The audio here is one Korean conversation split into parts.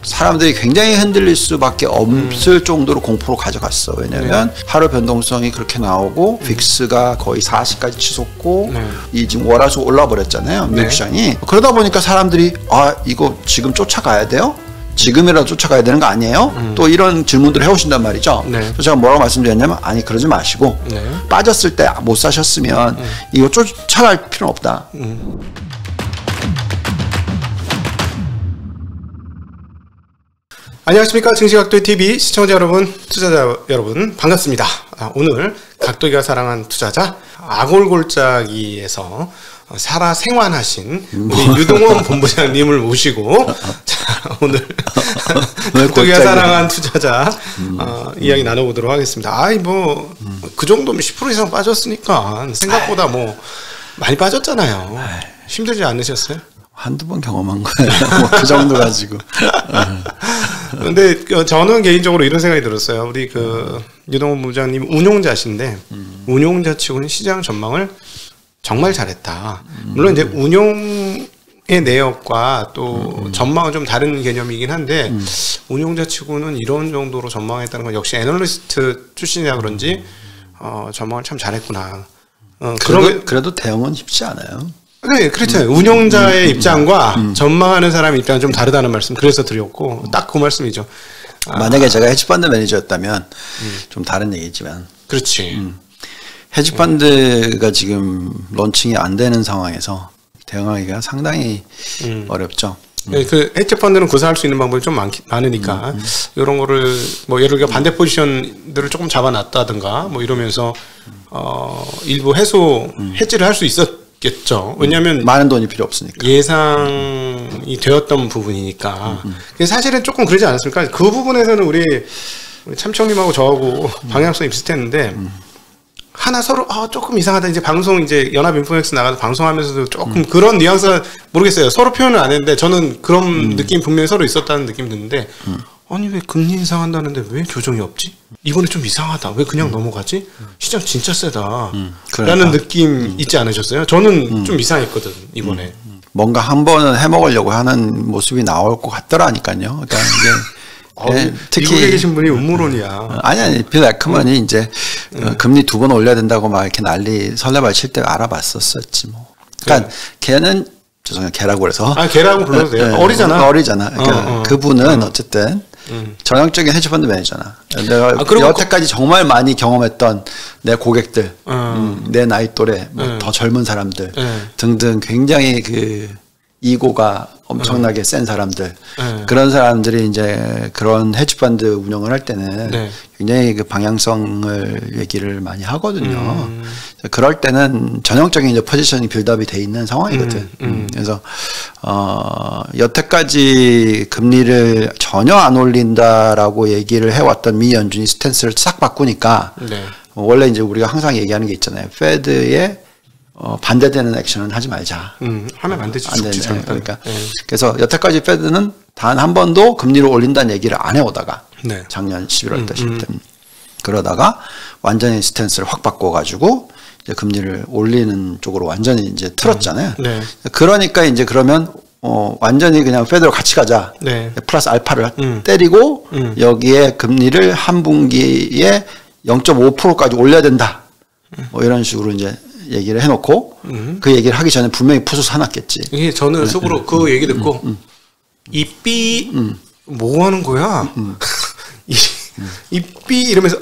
사람들이 굉장히 흔들릴 수밖에 없을 정도로 공포로 가져갔어. 왜냐하면 하루 변동성이 그렇게 나오고 빅스가 거의 40까지 치솟고 이 지금 월화수 올라버렸잖아요. 미국 시장이. 그러다 보니까 사람들이 아 이거 지금 쫓아가야 돼요? 지금이라도 쫓아가야 되는 거 아니에요? 또 이런 질문들을 해오신단 말이죠. 그래서 제가 뭐라고 말씀드렸냐면 아니 그러지 마시고 빠졌을 때 못 사셨으면 이거 쫓아갈 필요는 없다. 안녕하십니까. 증시각도TV 시청자 여러분, 투자자 여러분 반갑습니다. 오늘 각도기가 사랑한 투자자 아골골짜기에서 살아 생환하신 우리 유동원 본부장님을 모시고 자, 오늘 각도기가 사랑한 투자자 이야기 나눠보도록 하겠습니다. 아이 뭐 그 정도면 10% 이상 빠졌으니까 생각보다 뭐 많이 빠졌잖아요. 힘들지 않으셨어요? 한두 번 경험한 거예요. 뭐 그 정도 가지고. 근데 저는 개인적으로 이런 생각이 들었어요. 우리 그 유동원 부장님 운용자신데 운용자 치고는 시장 전망을 정말 잘했다. 물론 이제 운용의 내역과 또 전망은 좀 다른 개념이긴 한데 운용자 치고는 이런 정도로 전망했다는 건 역시 애널리스트 출신이라 그런지 전망을 참 잘했구나. 그래도 대응은 쉽지 않아요. 네, 그렇죠. 운용자의 입장과 전망하는 사람의 입장은 좀 다르다는 말씀 그래서 드렸고 딱 그 말씀이죠. 만약에 제가 헤지펀드 매니저였다면 좀 다른 얘기지만 그렇지. 헤지펀드가 지금 런칭이 안 되는 상황에서 대응하기가 상당히 어렵죠. 네, 그 헤지펀드는 구사할 수 있는 방법이 좀 많으니까 이런 거를 뭐 예를 들어 반대 포지션들을 조금 잡아놨다든가 뭐 이러면서 일부 해지를 할 수 있었겠죠. 왜냐하면 많은 돈이 필요 없으니까 예상이 되었던 부분이니까. 사실은 조금 그러지 않았을까? 그 부분에서는 우리 참청님하고 저하고 방향성이 비슷했는데 하나 서로 조금 이상하다. 이제 방송 이제 연합 인포맥스 나가서 방송하면서도 조금 그런 뉘앙스가 모르겠어요. 서로 표현은 안 했는데 저는 그런 느낌 분명히 서로 있었다는 느낌 드는데 아니 왜 금리 인상한다는데 왜 조정이 없지? 이번에 좀 이상하다. 왜 그냥 넘어가지? 시장 진짜 세다. 라는 느낌 있지 않으셨어요? 저는 좀 이상했거든 이번에. 뭔가 한 번은 해먹으려고 하는 모습이 나올 것 같더라니까요. 그러니까 이게 특히 미국에 계신 분이 음모론이야. 아니 빌 에크먼이 이제 금리 2번 올려야 된다고 막 이렇게 난리 설레발 칠 때 알아봤었지 뭐. 그러니까 걔는 죄송해요 걔라고 그래서 걔라고 불러도 돼요. 어리잖아. 그러니까 그분은 어쨌든 전형적인 헤지펀드 매니저나 내가 여태까지 정말 많이 경험했던 내 고객들, 내 나이 또래, 더 젊은 사람들 등등 굉장히 그 이고가 엄청나게 센 사람들 그런 사람들이 이제 그런 헤지펀드 운영을 할 때는 굉장히 그 방향성을 얘기를 많이 하거든요. 그럴 때는 전형적인 이제 포지셔닝 빌드업이 돼 있는 상황이거든. 그래서 여태까지 금리를 전혀 안 올린다라고 얘기를 해왔던 미 연준이 스탠스를 싹 바꾸니까 원래 이제 우리가 항상 얘기하는 게 있잖아요. 페드의 반대되는 액션은 하지 말자. 하면 안 되지. 그러니까 그래서 여태까지 페드는 단 한 번도 금리를 올린다는 얘기를 안 해오다가 작년 11월 달부터 그러다가 완전히 스탠스를 확 바꿔가지고 이제 금리를 올리는 쪽으로 완전히 이제 틀었잖아요. 그러니까 이제 그러면 완전히 그냥 페드로 같이 가자. 플러스 알파를 때리고 여기에 금리를 한 분기에 0.5%까지 올려야 된다. 뭐 이런 식으로 이제 얘기를 해놓고 그 얘기를 하기 전에 분명히 푸서 사놨겠지. 이게 저는 속으로 그 얘기 듣고 이 삐 뭐 하는 거야? 이 삐 이러면서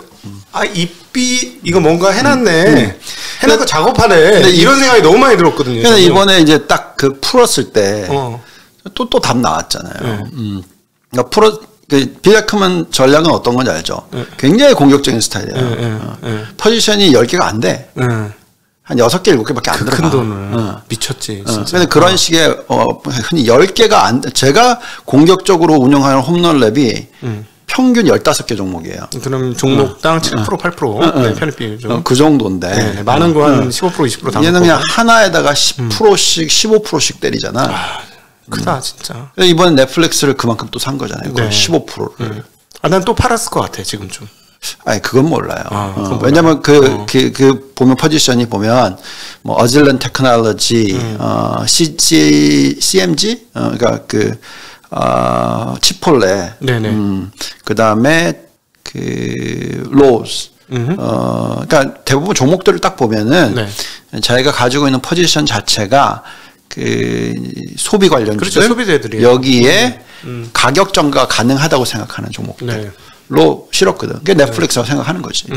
이 삐 이거 뭔가 해놨네. 해놓고 작업하네. 이런 생각이 너무 많이 들었거든요. 근데 이번에 이제 딱 그 풀었을 때 또 답 나왔잖아요. 그러니까 빌 에크먼 전략은 어떤 건지 알죠? 굉장히 공격적인 스타일이에요. 포지션이 10개가 안 돼. 한 6개, 7개밖에 안 들어가. 큰 돈을. 미쳤지. 진짜. 근데 그런 식의, 흔히 10개가 제가 공격적으로 운영하는 홈런 랩이 평균 15개 종목이에요. 그럼 종목당 7%, 8% 편입비죠. 그 정도인데. 많은 거 한 15%, 20% 담고. 얘는 그냥 하나에다가 10%씩, 15%씩 때리잖아. 크다, 진짜. 이번에 넷플릭스를 그만큼 또 산 거잖아요. 15%를. 난 또 팔았을 것 같아, 지금쯤. 아니 그건 몰라요. 왜냐면 그 보면 포지션이 보면 뭐 어질런 테크놀로지, CMG, 그러니까 그 치폴레, 네네. 그다음에 그 로즈. 그러니까 대부분 종목들을 딱 보면은 네. 자기가 가지고 있는 포지션 자체가 그 소비 관련주들, 그렇죠. 소비재들이 여기에 가격 전가 가능하다고 생각하는 종목들로 실었거든. 그게 넷플릭스라고 생각하는 거지.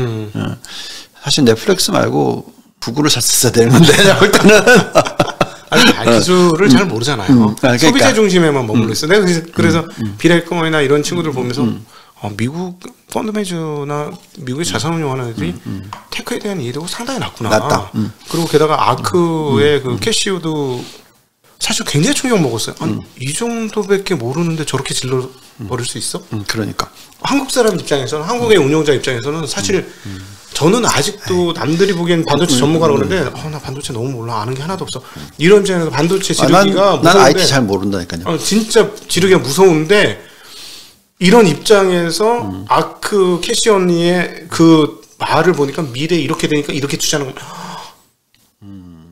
사실 넷플릭스 말고 구글을 샀어야 되는 건데 내가 볼 때는. 아니, 기술을 잘 모르잖아요. 그러니까. 소비재 중심에만 머물러 있어. 내가 그래서 빌 에커먼이나 이런 친구들 보면서 미국 펀드 매니저나 미국의 자산운용하는 애들이 테크에 대한 이해도가 상당히 낮구나. 그리고 게다가 아크의 그 캐시우도 사실 굉장히 충격 먹었어요. 아니, 이 정도밖에 모르는데 저렇게 질러 버릴 수 있어? 그러니까 한국 사람 입장에서는, 한국의 운용자 입장에서는 사실 저는 아직도 남들이 보기엔 반도체 전문가라고 그러는데 나 반도체 너무 몰라, 아는 게 하나도 없어. 이런 입장에서 반도체 지르기가 난 IT 잘 모른다니까요. 진짜 지르기가 무서운데 이런 입장에서 아크 캐시 언니의 그 말을 보니까 미래 이렇게 되니까 이렇게 투자하는 거.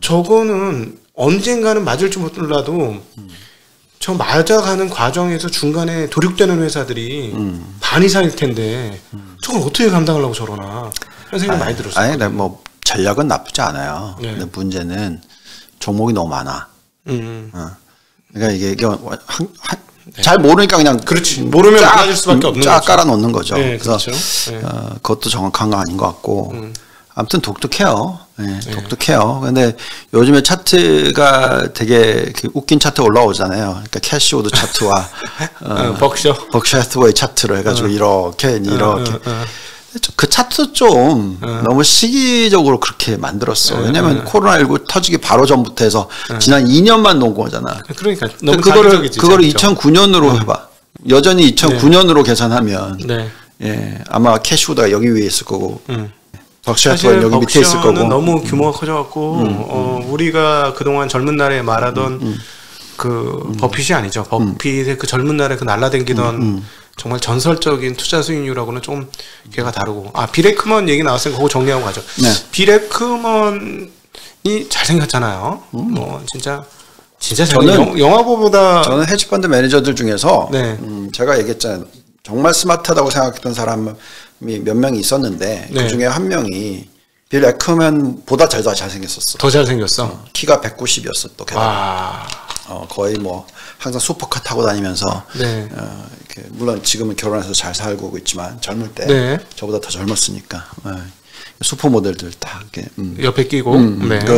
저거는 언젠가는 맞을지 몰라도 저 맞아가는 과정에서 중간에 도륙되는 회사들이 반 이상일 텐데 저걸 어떻게 감당하려고 저러나 그런 생각이 많이 들었어요. 아니, 뭐 전략은 나쁘지 않아요. 네. 근데 문제는 종목이 너무 많아. 그러니까 이게 잘 모르니까 그냥 그렇지. 모르면 많아질 수밖에 없는 쫙 거죠. 깔아 놓는 거죠. 네, 그래서 그렇죠. 네. 그것도 정확한 건 아닌 것 같고 아무튼 독특해요. 네, 독특해요. 근데 요즘에 차트가 되게 그 웃긴 차트 올라오잖아요. 그러니까 캐시우드 차트와 벅셔 해스웨이 차트로 해가지고 이렇게 그 차트 좀 너무 시기적으로 그렇게 만들었어. 왜냐면 코로나19 터지기 바로 전부터 해서 지난 2년만 놓은 거잖아. 그러니까 너무 그거를 2009년으로 해봐. 여전히 2009년으로 계산하면 아마 캐시우드가 여기 위에 있을 거고 벅셔는 여기 밑에 있을 거고. 너무 규모가 커져갖고 우리가 그동안 젊은 날에 말하던 그 버핏이 아니죠. 버핏의 그 젊은 날에 그 날라댕기던 정말 전설적인 투자 수익률하고는 좀 걔가 다르고. 빌 에크먼 얘기 나왔으니까 그거 정리하고 가죠. 네. 빌 에크먼이 잘생겼잖아요. 뭐 진짜 저는 영화보다 저는 헤지펀드 매니저들 중에서 네. 제가 얘기했잖아요. 정말 스마트하다고 생각했던 사람이 몇 명이 있었는데 그 중에 한 명이 빌 에크먼보다 더 잘생겼었어. 더 잘생겼어. 키가 190이었어 또 게다가. 거의 뭐 항상 슈퍼카 타고 다니면서 이렇게 물론 지금은 결혼해서 잘 살고 있지만 젊을 때 저보다 더 젊었으니까 슈퍼 모델들 다 이렇게 옆에 끼고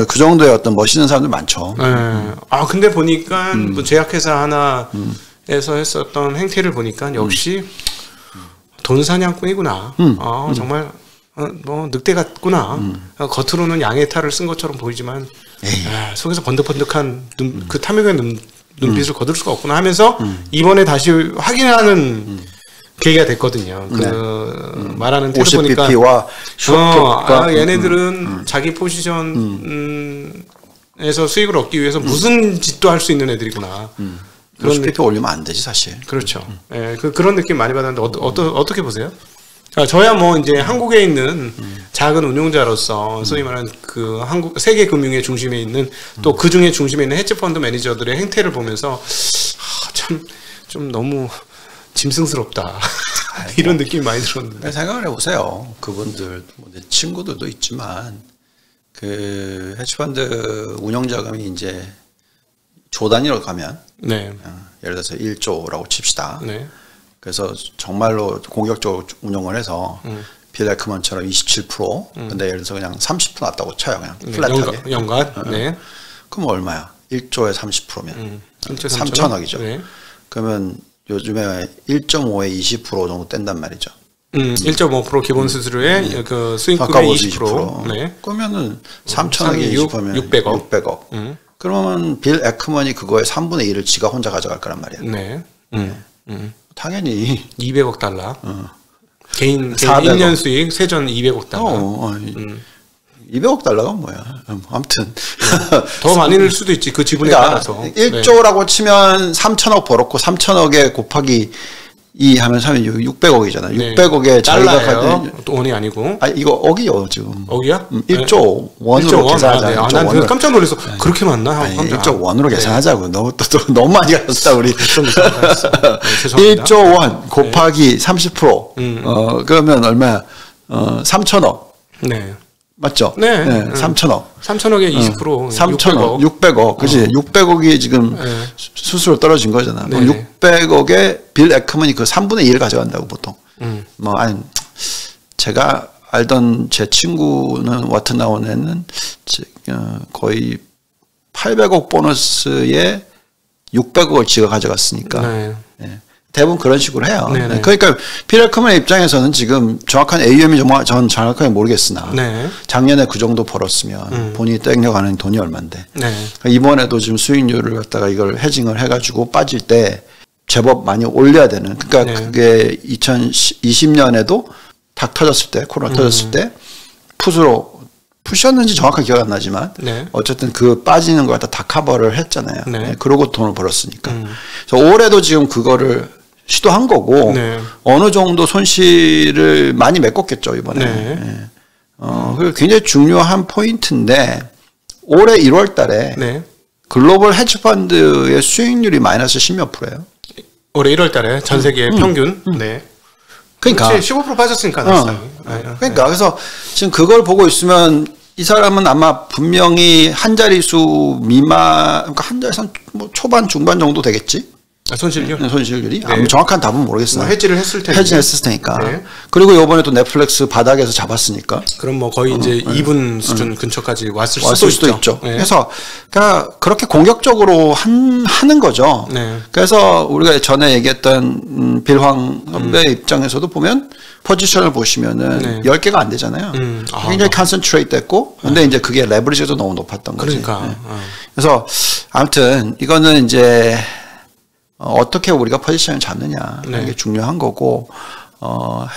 그 정도의 어떤 멋있는 사람들 많죠. 근데 보니까 뭐 제약회사 하나에서 했었던 행태를 보니까 역시 돈 사냥꾼이구나. 정말 뭐 늑대 같구나. 겉으로는 양의 탈을 쓴 것처럼 보이지만 속에서 번득번득한 그 탐욕의 눈빛을 거둘 수가 없구나 하면서 이번에 다시 확인하는 계기가 됐거든요. 그 말하는 태도 보니까 BP와 얘네들은 자기 포지션에서 수익을 얻기 위해서 무슨 짓도 할 수 있는 애들이구나. 그런 BP 올리면 안 되지 사실. 그렇죠. 그런 느낌 많이 받았는데 어떻게 보세요? 저야 뭐 이제 한국에 있는 작은 운용자로서 소위 말하는 그 세계 금융의 중심에 있는 또 그 중에 중심에 있는 헤지펀드 매니저들의 행태를 보면서 좀 너무 짐승스럽다 이런 느낌이 많이 들었는데. 생각을 해보세요. 그분들 내 친구들도 있지만 그 헤지펀드 운용 자금이 이제 조 단위로 가면 예를 들어서 1조라고 칩시다. 그래서 정말로 공격적으로 운용을 해서 빌 에크먼처럼 27% 근데 예를 들어서 그냥 30% 났다고 쳐요. 그냥 플랫하게. 연간. 그럼 얼마야? 1조에 30%면 3천억이죠. 그러면 요즘에 1.5에 20% 정도 뗀단 말이죠. 1.5% 기본 수수료에 그 수익금의 20%. 그러면은 3천억에 20%면 600억. 그러면 빌 에크먼이 그거의 3분의 1을 지가 혼자 가져갈 거란 말이야. 당연히 200억 달러. 개인 1년 수익 세전 200억 달러. 200억 달러가 뭐야? 아무튼 더 많이 낼 수도 있지. 그 지분에 따라서. 1조라고 치면 3천억 벌었고 3천억에 곱하기 2 하면 3이 600억이잖아. 네. 600억에 자기가 가진 원이 아니고. 아 이거 억이요 지금. 억이야? 1조 원으로 계산하자. 아, 네. 난 깜짝 놀랐어. 그렇게 많나? 아니, 1조 원으로 계산하자고. 너무 너무 많이 갔다 우리. 1조 원 곱하기 30%. 그러면 얼마야? 3천억. 네. 맞죠? 네. 3천억. 3천억에 20%. 3천억. 600억. 그지? 600억이 지금 수수료 떨어진 거잖아. 네. 600억에 빌 에크먼이 그 3분의 1을 가져간다고 보통. 뭐, 아니, 제가 알던 제 친구는 와트나원에는 거의 800억 보너스에 600억을 지가 가져갔으니까. 네. 네. 대부분 그런 식으로 해요. 네네. 그러니까 빌 에크먼의 입장에서는 지금 정확한 AUM이 전 정확하게 모르겠으나 네. 작년에 그 정도 벌었으면 본인이 땡겨가는 돈이 얼만데 네. 그러니까 이번에도 지금 수익률을 갖다가 이걸 헤징을 해가지고 빠질 때 제법 많이 올려야 되는 그러니까 네. 그게 2020년에도 딱 터졌을 때 코로나 터졌을 때 푸셨는지 정확하게 기억 안 나지만 네. 어쨌든 그 빠지는 걸 다 커버를 했잖아요. 네. 그러고 돈을 벌었으니까. 그래서 올해도 지금 그거를 시도한 거고 네. 어느 정도 손실을 많이 메꿨겠죠 이번에. 네. 네. 그리고 굉장히 중요한 포인트인데 올해 1월 달에 네. 글로벌 헤지펀드의 수익률이 마이너스 10몇 %예요. 올해 1월 달에 전 세계 평균. 네. 그러니까 15% 빠졌으니까 났어요. 그러니까 그래서 지금 그걸 보고 있으면 이 사람은 아마 분명히 한 자릿수 미만 그러니까 한 자릿수 뭐 초반 중반 정도 되겠지. 손실률? 손실률이? 네. 정확한 답은 모르겠어요. 뭐 해지를 했을 테니까. 해지를 했을 테니까. 네. 그리고 이번에 또 넷플릭스 바닥에서 잡았으니까. 그럼 뭐 거의 이제 2분 수준 근처까지 왔을 수도 있죠. 네. 그래서 그러니까 그렇게 공격적으로 하는 거죠. 네. 그래서 우리가 전에 얘기했던 빌황 선배 입장에서도 보면 포지션을 보시면은 네. 10개가 안 되잖아요. 굉장히 컨센트레이트 됐고 근데 이제 그게 레버리지도 너무 높았던 거지. 그러니까. 네. 그래서 아무튼 이거는 이제 어떻게 우리가 포지션을 잡느냐 네. 이게 중요한 거고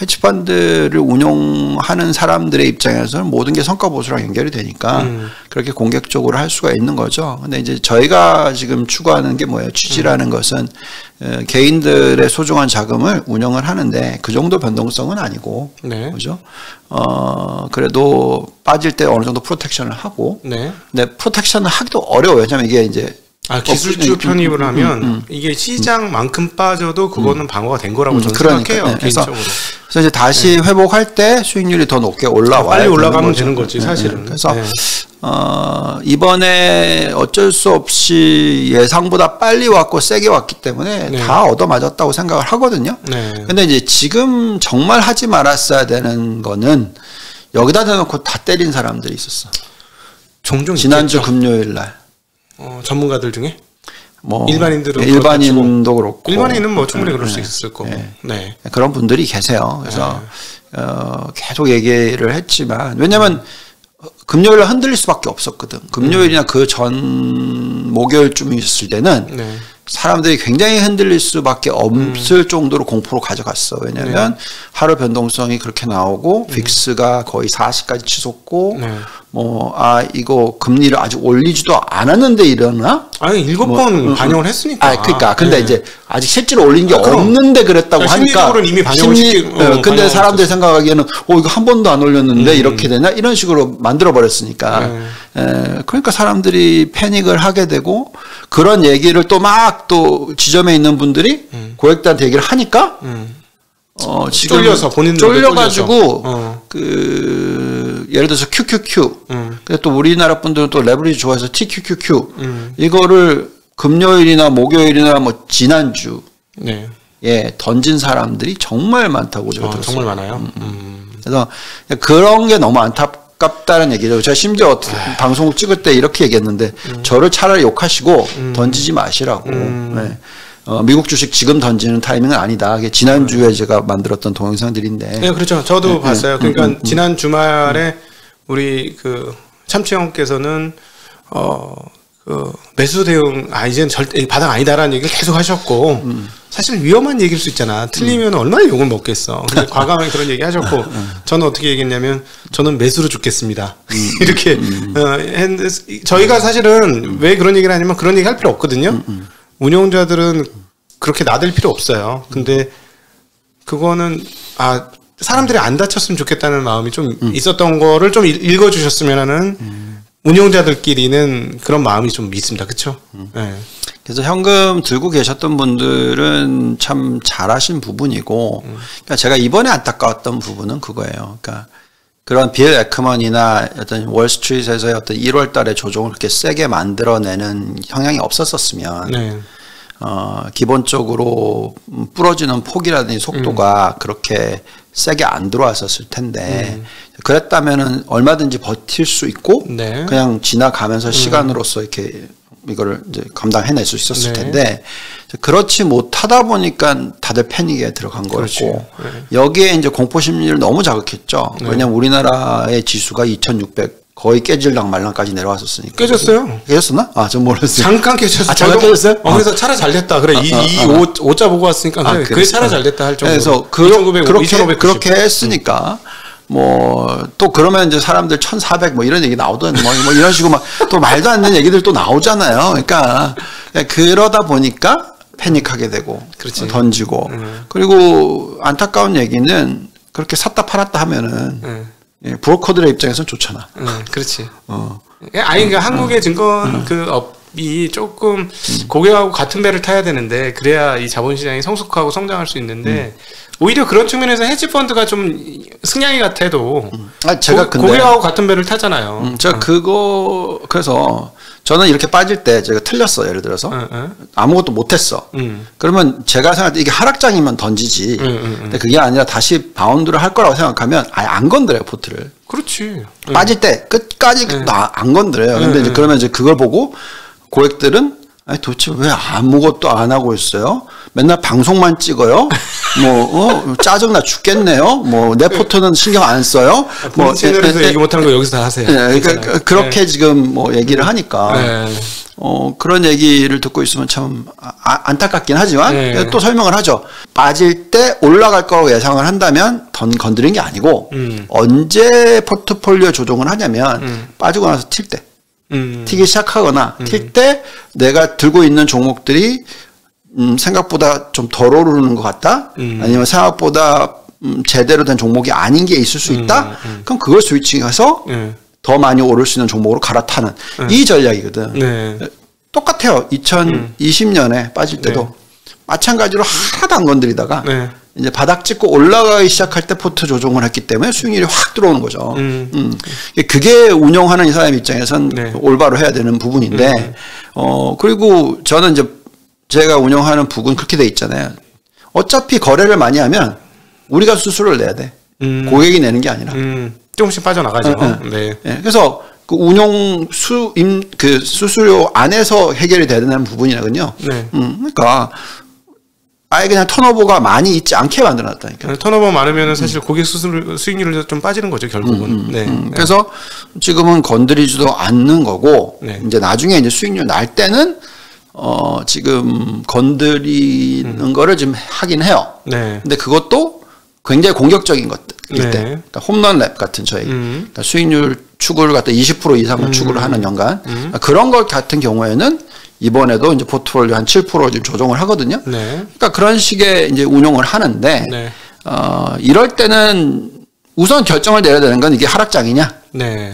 헤지펀드를 운용하는 사람들의 입장에서는 모든 게 성과 보수랑 연결이 되니까 그렇게 공격적으로 할 수가 있는 거죠. 근데 이제 저희가 지금 추구하는 게 뭐예요? 취지라는 것은 개인들의 소중한 자금을 운영을 하는데 그 정도 변동성은 아니고 네. 그죠? 그래도 빠질 때 어느 정도 프로텍션을 하고 네. 근데 프로텍션을 하기도 어려워요. 왜냐하면 이게 이제 기술주 편입을 하면 이게 시장만큼 빠져도 그거는 방어가 된 거라고 저는 생각해요. 네. 그래서 이제 다시 회복할 때 수익률이 더 높게 올라와야 빨리 올라가면 되는 거지 사실은. 그래서 이번에 어쩔 수 없이 예상보다 빨리 왔고 세게 왔기 때문에 다 얻어맞았다고 생각을 하거든요. 근데 이제 지금 정말 하지 말았어야 되는 거는 여기다 대놓고 다 때린 사람들이 있었어. 종종 지난주 있겠죠. 금요일 날. 전문가들 중에? 뭐 일반인들은 일반인도 그렇고 일반인은 뭐 충분히 그럴 수 있을 거고 네. 그런 분들이 계세요. 그래서 계속 얘기를 했지만 왜냐하면 금요일에 흔들릴 수밖에 없었거든. 금요일이나 그 전 목요일쯤 있을 때는 사람들이 굉장히 흔들릴 수밖에 없을 정도로 공포로 가져갔어. 왜냐하면 하루 변동성이 그렇게 나오고 빅스가 거의 40까지 치솟고 이거 금리를 아직 올리지도 않았는데 이러나? 아니 7번 반영을 했으니까. 그러니까 근데 이제 아직 실제로 올린 게 없는데 그랬다고 하니까 심리적으로는 이미 반영을 근데 사람들이 생각하기에는 이거 한 번도 안 올렸는데 이렇게 되냐 이런 식으로 만들어 버렸으니까. 그러니까 사람들이 패닉을 하게 되고 그런 얘기를 또 막 또 지점에 있는 분들이 고객들한테 얘기를 하니까 지금 쫄려서 쫄려가지고 예를 들어서 QQQ 근데 또 우리나라 분들은 또 레버리지 좋아해서 TQQQ 이거를 금요일이나 목요일이나 뭐 지난주 던진 사람들이 정말 많다고 제가 들었어요. 정말 많아요. 그래서 그런 게 너무 안타깝다는 얘기죠. 제가 심지어 방송국 찍을 때 이렇게 얘기했는데 저를 차라리 욕하시고 던지지 마시라고. 미국 주식 지금 던지는 타이밍은 아니다. 그게 지난주에 제가 만들었던 동영상들인데. 네, 그렇죠. 저도 봤어요. 그러니까 지난 주말에 우리 그 참치 형께서는 매수 대응 이제는 절대 바닥 아니다라는 얘기를 계속 하셨고 사실 위험한 얘기일 수 있잖아. 틀리면 얼마나 욕을 먹겠어. 근데 과감하게 그런 얘기 하셨고 저는 어떻게 얘기했냐면 저는 매수로 죽겠습니다. 이렇게 했는데 저희가 사실은 왜 그런 얘기를 하냐면 그런 얘기 할 필요 없거든요. 운용자들은 그렇게 나댈 필요 없어요. 근데 그거는 사람들이 안 다쳤으면 좋겠다는 마음이 좀 있었던 거를 좀 읽어주셨으면 하는 운용자들끼리는 그런 마음이 좀 있습니다. 그렇죠? 네. 그래서 현금 들고 계셨던 분들은 참 잘하신 부분이고, 그러니까 제가 이번에 안타까웠던 부분은 그거예요. 그러니까 그런 빌 에크먼이나 어떤 월스트리트에서의 어떤 1월 달에 조정을 그렇게 세게 만들어내는 성향이 없었었으면, 네. 기본적으로 부러지는 폭이라든지 속도가 그렇게 세게 안 들어왔었을 텐데, 그랬다면은 얼마든지 버틸 수 있고, 네. 그냥 지나가면서 시간으로서 이렇게 이거를 이제 감당해낼 수 있었을 네. 텐데, 그렇지 못하다 보니까 다들 패닉에 들어간 거였고, 네. 여기에 이제 공포 심리를 너무 자극했죠. 네. 왜냐면 우리나라의 지수가 2600 거의 깨질랑 말랑까지 내려왔었으니까. 깨졌어요. 깨졌었나? 전 몰랐어요. 잠깐 깨졌어요. 잠깐 깨졌어요? 그래서 차라리 잘 됐다. 그래, 오자 보고 왔으니까. 그래 차라리 잘 됐다 할 정도로. 그래서 그렇게 했으니까, 또 그러면 이제 사람들 1400 이런 얘기 나오던 뭐 이런 식으로 막 또 말도 안 되는 얘기들 또 나오잖아요. 그러니까 그러다 보니까 패닉하게 되고, 그렇지. 던지고. 그리고 안타까운 얘기는 그렇게 샀다 팔았다 하면은, 브로커들의 입장에서는 좋잖아. 그렇지. 그러니까 한국의 증권 업이 조금 고객하고 같은 배를 타야 되는데, 그래야 이 자본시장이 성숙하고 성장할 수 있는데, 오히려 그런 측면에서 헤지펀드가 좀 승냥이 같아도 제가 근데 고객하고 같은 배를 타잖아요. 제가 그래서 저는 이렇게 빠질 때 제가 틀렸어. 예를 들어서 아무것도 못했어. 그러면 제가 생각할 때 이게 하락장이면 던지지. 근데 그게 아니라 다시 바운드를 할 거라고 생각하면 아예 안 건드려요, 포트를. 그렇지. 빠질 때 끝까지 안 건드려요. 근데 이제 그러면 이제 그걸 보고 고객들은 도대체 왜 아무것도 안 하고 있어요? 맨날 방송만 찍어요? 짜증나 죽겠네요? 내 포토는 신경 안 써요? 채널에서 얘기 못하는 거 여기서 다 하세요. 그렇게 지금 얘기를 하니까. 그런 얘기를 듣고 있으면 참 안타깝긴 하지만 또 설명을 하죠. 빠질 때 올라갈 거라고 예상을 한다면 건드린 게 아니고 언제 포트폴리오 조정을 하냐면 빠지고 나서 튈 때. 튀기 시작하거나 튈 때 내가 들고 있는 종목들이 생각보다 좀 덜 오르는 것 같다. 아니면 생각보다 제대로 된 종목이 아닌 게 있을 수 있다. 그럼 그걸 스위칭해서 더 많이 오를 수 있는 종목으로 갈아타는 이 전략이거든. 똑같아요. 2020년에 빠질 때도 마찬가지로 하나도 안 건드리다가 이제 바닥 찍고 올라가기 시작할 때 포트 조정을 했기 때문에 수익률이 확 들어오는 거죠. 그게 운영하는 이 사람 입장에선 올바로 해야 되는 부분인데, 그리고 저는 이제 제가 운영하는 북은 그렇게 돼 있잖아요. 어차피 거래를 많이 하면 우리가 수수료를 내야 돼. 고객이 내는 게 아니라. 조금씩 빠져나가죠. 그래서 그 수수료 안에서 해결이 돼야 되는 부분이거든요. 그러니까 아예 그냥 턴오버가 많이 있지 않게 만들어놨다니까. 턴오버 많으면 사실 고객 수익률이 좀 빠지는 거죠, 결국은. 그래서 지금은 건드리지도 않는 거고, 이제 나중에 이제 수익률 날 때는 지금 건드리는 거를 지금 하긴 해요. 근데 그것도 굉장히 공격적인 것일 때, 그러니까 홈런 랩 같은 저희 그러니까 수익률 추구를 갖다 20% 이상을 추구를 하는 연간 그런 것 같은 경우에는 이번에도 이제 포트폴리오 한 7% 지금 조정을 하거든요. 그러니까 그런 식의 이제 운용을 하는데 이럴 때는 우선 결정을 내려야 되는 건 이게 하락장이냐,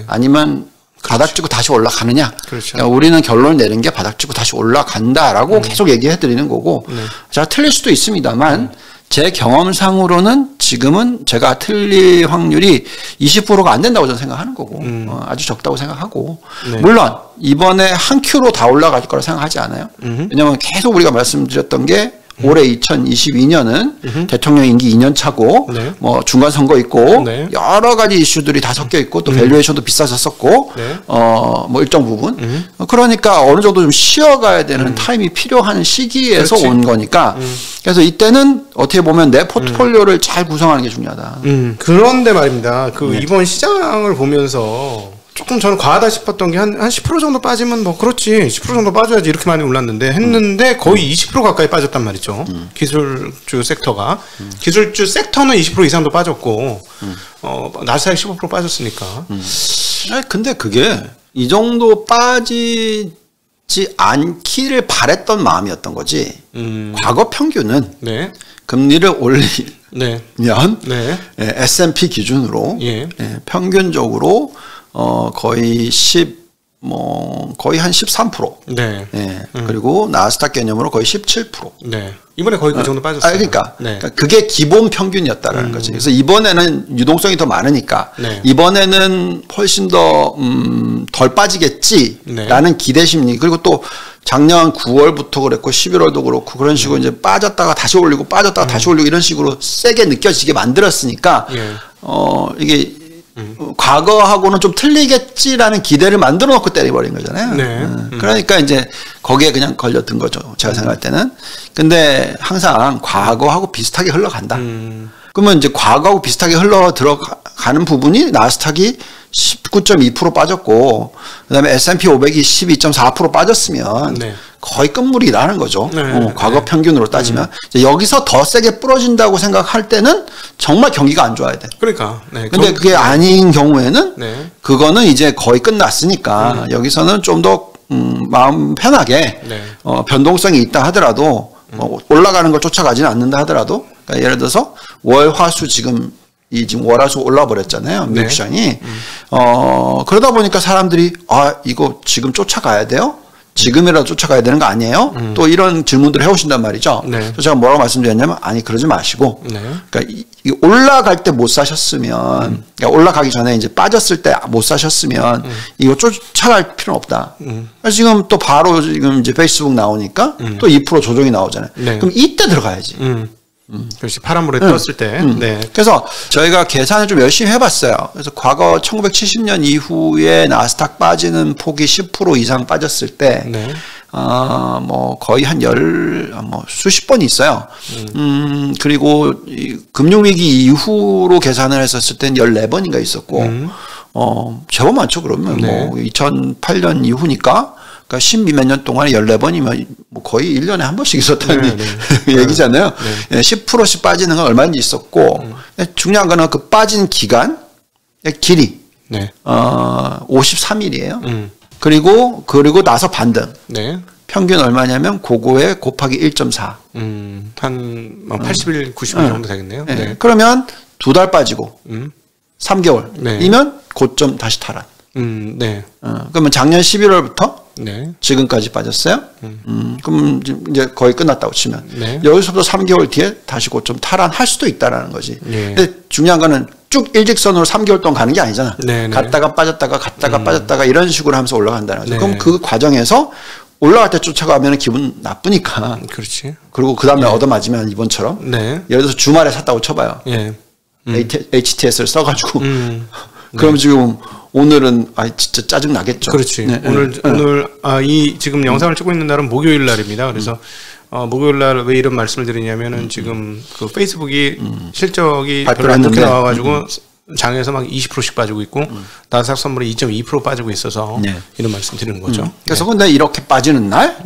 아니면 바닥 찍고 다시 올라가느냐. 그렇죠. 그러니까 우리는 결론을 내린 게 바닥 찍고 다시 올라간다라고 계속 얘기해 드리는 거고, 제가 틀릴 수도 있습니다만 제 경험상으로는 지금은 제가 틀릴 확률이 20%가 안 된다고 저는 생각하는 거고, 아주 적다고 생각하고, 물론 이번에 한 큐로 다 올라갈 거라 생각하지 않아요. 왜냐하면 계속 우리가 말씀드렸던 게 올해 2022년은 대통령 임기 2년 차고 뭐 중간 선거 있고 여러 가지 이슈들이 다 섞여 있고 또 밸류에이션도 비싸졌었고 뭐 일정 부분 그러니까 어느 정도 좀 쉬어가야 되는 타임이 필요한 시기에서 온 거니까 그래서 이때는 어떻게 보면 내 포트폴리오를 잘 구성하는 게 중요하다. 그런데 말입니다. 이번 시장을 보면서 조금 저는 과하다 싶었던 게 한 10% 정도 빠지면 뭐 그렇지 10% 정도 빠져야지 이렇게 많이 올랐는데 했는데 거의 20% 가까이 빠졌단 말이죠. 기술주 섹터가 기술주 섹터는 20% 이상도 빠졌고 나스닥 15% 빠졌으니까. 근데 그게 이 정도 빠지지 않기를 바랬던 마음이었던 거지. 과거 평균은 금리를 네. 네. S&P 기준으로 예. 평균적으로 거의 거의 한 13%. 네. 그리고 나스닥 개념으로 거의 17%. 네. 이번에 거의 그 정도 빠졌어요. 그러니까 그게 기본 평균이었다라는 거지. 그래서 이번에는 유동성이 더 많으니까 이번에는 훨씬 더 덜 빠지겠지라는 기대 심리. 그리고 또 작년 9월부터 그랬고 11월도 그렇고 그런 식으로 이제 빠졌다가 다시 올리고 빠졌다가 다시 올리고 이런 식으로 세게 느껴지게 만들었으니까 이게 과거하고는 좀 틀리겠지라는 기대를 만들어 놓고 때려버린 거잖아요. 그러니까 이제 거기에 그냥 걸려든 거죠. 제가 생각할 때는. 근데 항상 과거하고 비슷하게 흘러간다. 그러면 이제 과거하고 비슷하게 흘러 들어가는 부분이 나스닥이 19.2% 빠졌고 그다음에 S&P 500이 12.4% 빠졌으면 거의 끝물이라는 거죠. 과거 평균으로 따지면 여기서 더 세게 부러진다고 생각할 때는 정말 경기가 안 좋아야 돼. 그러니까. 근데 그게 아닌 경우에는 그거는 이제 거의 끝났으니까 여기서는 좀 더 마음 편하게 변동성이 있다 하더라도 올라가는 걸 쫓아가지는 않는다 하더라도 그러니까 예를 들어서 월, 화, 수 지금 월화수 올라 버렸잖아요. 미국 시장이. 그러다 보니까 사람들이 이거 지금 쫓아가야 돼요? 지금이라도 쫓아가야 되는 거 아니에요? 또 이런 질문들을 해오신단 말이죠. 그래서 제가 뭐라고 말씀드렸냐면 아니 그러지 마시고 그러니까 올라갈 때 못 사셨으면 그러니까 올라가기 전에 이제 빠졌을 때 못 사셨으면 이거 쫓아갈 필요는 없다. 그래서 지금 또 바로 지금 이제 페이스북 나오니까 또 2% 조정이 나오잖아요. 그럼 이때 들어가야지. 그렇지. 파란불에 떴을 때. 그래서 저희가 계산을 좀 열심히 해봤어요. 그래서 과거 1970년 이후에 나스닥 빠지는 폭이 10% 이상 빠졌을 때, 거의 한 수십 번이 있어요. 그리고 금융위기 이후로 계산을 했었을 땐 14번인가 있었고, 제법 많죠, 그러면. 2008년 이후니까. 그러니까 10몇 년 동안에 14번이면 거의 1년에 한 번씩 있었다는 얘기잖아요. 10%씩 빠지는 건 얼마든지 있었고, 중요한 거는 그 빠진 기간의 길이, 53일이에요. 그리고 나서 반등. 평균 얼마냐면 그거에 곱하기 1.4. 한 80일, 90일 정도 되겠네요. 그러면 2달 빠지고 3개월이면 고점 다시 탈환. 그러면 작년 11월부터 지금까지 빠졌어요. 그럼 이제 거의 끝났다고 치면 여기서부터 3개월 뒤에 다시 고점 탈환할 수도 있다라는 거지. 근데 중요한 거는 쭉 일직선으로 3개월 동안 가는 게 아니잖아. 갔다가 빠졌다가 갔다가 빠졌다가 이런 식으로 하면서 올라간다는 거죠. 그럼 그 과정에서 올라갈 때 쫓아가면 기분 나쁘니까. 그렇지. 그리고 그 다음에 얻어맞으면 이번처럼. 예를 들어서 주말에 샀다고 쳐봐요. HTS를 써가지고. 그럼 지금 오늘은 진짜 짜증 나겠죠. 그렇지. 오늘 지금 영상을 찍고 있는 날은 목요일 날입니다. 그래서 목요일 날 왜 이런 말씀을 드리냐면은 지금 그 페이스북이 실적이 별로 안 좋게 나와가지고 장에서 막 20%씩 빠지고 있고 나스닥 선물이 2.2% 빠지고 있어서 이런 말씀 드리는 거죠. 그래서 근데 이렇게 빠지는 날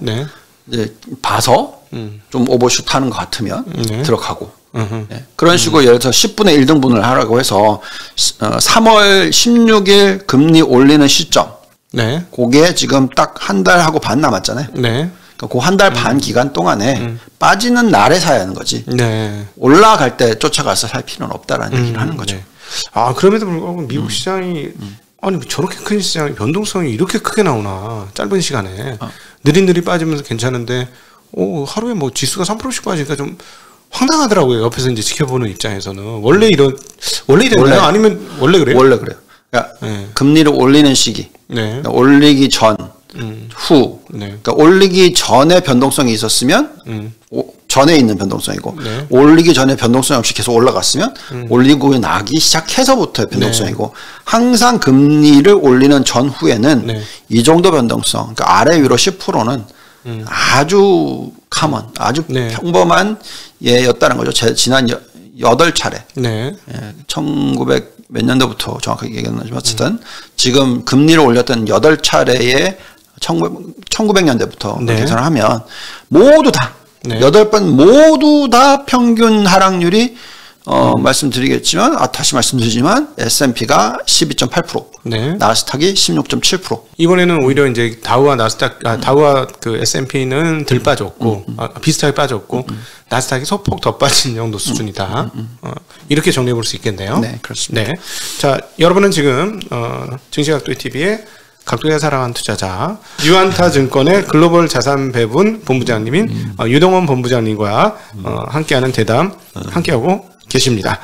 이제 봐서 좀 오버슛 하는 것 같으면 들어가고. 그런 식으로 예를 들어서 10분의 1등분을 하라고 해서 3월 16일 금리 올리는 시점 그게 지금 딱 한 달하고 반 남았잖아요. 그러니까 그 한 달 반 기간 동안에 빠지는 날에 사야 하는 거지. 올라갈 때 쫓아가서 살 필요는 없다라는 얘기를 하는 거죠. 그럼에도 불구하고 미국 시장이 아니 저렇게 큰 시장이 변동성이 이렇게 크게 나오나 짧은 시간에 느릿느릿 빠지면서 괜찮은데 하루에 뭐 지수가 3%씩 빠지니까 좀 황당하더라고요. 옆에서 이제 지켜보는 입장에서는 원래 이랬나요? 아니면 원래 그래요? 원래 그래요. 그러니까 금리를 올리는 시기, 그러니까 올리기 전, 후, 그러니까 올리기 전에 변동성이 있었으면 전에 있는 변동성이고 올리기 전에 변동성 없이 계속 올라갔으면 올리고 나기 시작해서부터의 변동성이고 항상 금리를 올리는 전후에는 이 정도 변동성, 그러니까 아래 위로 10%는 아주 카먼, 아주 평범한 예였다는 거죠. 지난 8차례. 1900 몇 년도부터 정확하게 얘기는 하지만 어쨌든 지금 금리를 올렸던 8차례의 1900년대부터 계산을 하면 모두 다 8번 모두 다 평균 하락률이 말씀드리겠지만, 다시 말씀드리지만, S&P가 12.8%, 네. 나스닥이 16.7%. 이번에는 오히려 이제 다우와 다우와 그 S&P는 덜 빠졌고, 비슷하게 빠졌고, 나스닥이 소폭 더 빠진 정도 수준이다. 이렇게 정리해 볼 수 있겠네요. 네, 그렇습니다. 네. 자, 여러분은 지금, 증시각도의 TV의 각도야 사랑하는 투자자 유안타증권의 글로벌 자산 배분 본부장님인 유동원 본부장님과 함께하는 대담 함께하고 계십니다.